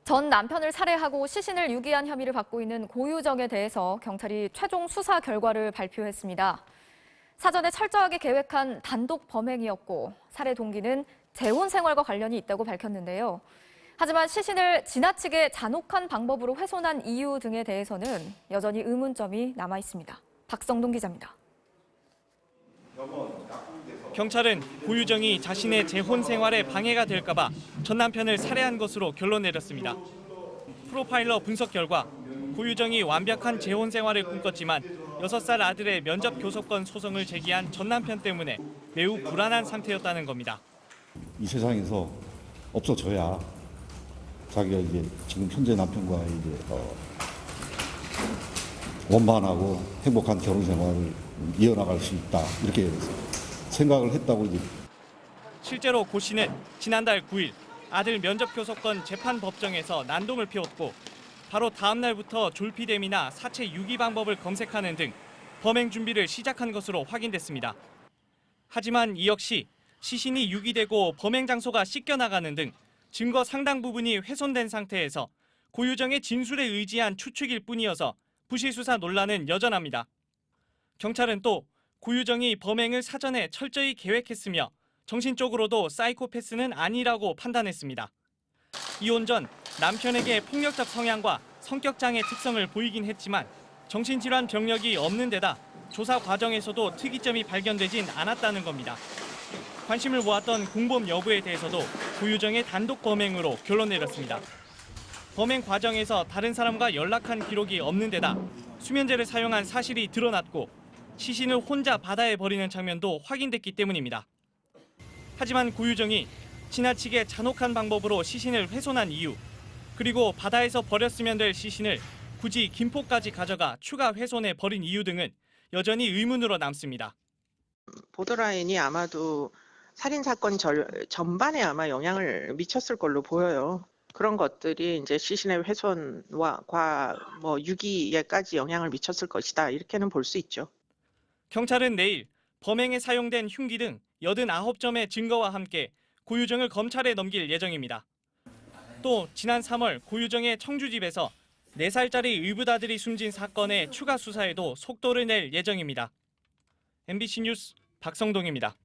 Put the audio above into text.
전 남편을 살해하고 시신을 유기한 혐의를 받고 있는 고유정에 대해서 경찰이 최종 수사 결과를 발표했습니다. 사전에 철저하게 계획한 단독 범행이었고 살해 동기는 재혼 생활과 관련이 있다고 밝혔는데요. 하지만 시신을 지나치게 잔혹한 방법으로 훼손한 이유 등에 대해서는 여전히 의문점이 남아 있습니다. 박성동 기자입니다. 경찰은 고유정이 자신의 재혼 생활에 방해가 될까 봐 전 남편을 살해한 것으로 결론 내렸습니다. 프로파일러 분석 결과 고유정이 완벽한 재혼 생활을 꿈꿨지만 6살 아들의 면접 교섭권 소송을 제기한 전 남편 때문에 매우 불안한 상태였다는 겁니다. 이 세상에서 없어져야 자기가 이제 지금 현재 남편과 이제 원만하고 행복한 결혼 생활을 이어나갈 수 있다 이렇게 생각을 했다고 이제. 실제로 고 씨는 지난달 9일 아들 면접 교섭권 재판법정에서 난동을 피웠고 바로 다음 날부터 졸피뎀이나 사체 유기 방법을 검색하는 등 범행 준비를 시작한 것으로 확인됐습니다. 하지만 이 역시 시신이 유기되고 범행 장소가 씻겨나가는 등 증거 상당 부분이 훼손된 상태에서 고유정의 진술에 의지한 추측일 뿐이어서 부실 수사 논란은 여전합니다. 경찰은 또 고유정이 범행을 사전에 철저히 계획했으며 정신적으로도 사이코패스는 아니라고 판단했습니다. 이혼 전 남편에게 폭력적 성향과 성격장애 특성을 보이긴 했지만 정신질환 병력이 없는 데다 조사 과정에서도 특이점이 발견되진 않았다는 겁니다. 관심을 모았던 공범 여부에 대해서도 고유정의 단독 범행으로 결론 내렸습니다. 범행 과정에서 다른 사람과 연락한 기록이 없는 데다 수면제를 사용한 사실이 드러났고 시신을 혼자 바다에 버리는 장면도 확인됐기 때문입니다. 하지만 고유정이 지나치게 잔혹한 방법으로 시신을 훼손한 이유, 그리고 바다에서 버렸으면 될 시신을 굳이 김포까지 가져가 추가 훼손해 버린 이유 등은 여전히 의문으로 남습니다. 보더라인이 아마도 살인사건 전반에 아마 영향을 미쳤을 걸로 보여요. 그런 것들이 이제 시신의 훼손과 유기에까지 영향을 미쳤을 것이다. 이렇게는 볼 수 있죠. 경찰은 내일 범행에 사용된 흉기 등 89점의 증거와 함께 고유정을 검찰에 넘길 예정입니다. 또 지난 3월 고유정의 청주집에서 4살짜리 의붓아들이 숨진 사건의 추가 수사에도 속도를 낼 예정입니다. MBC 뉴스 박성동입니다.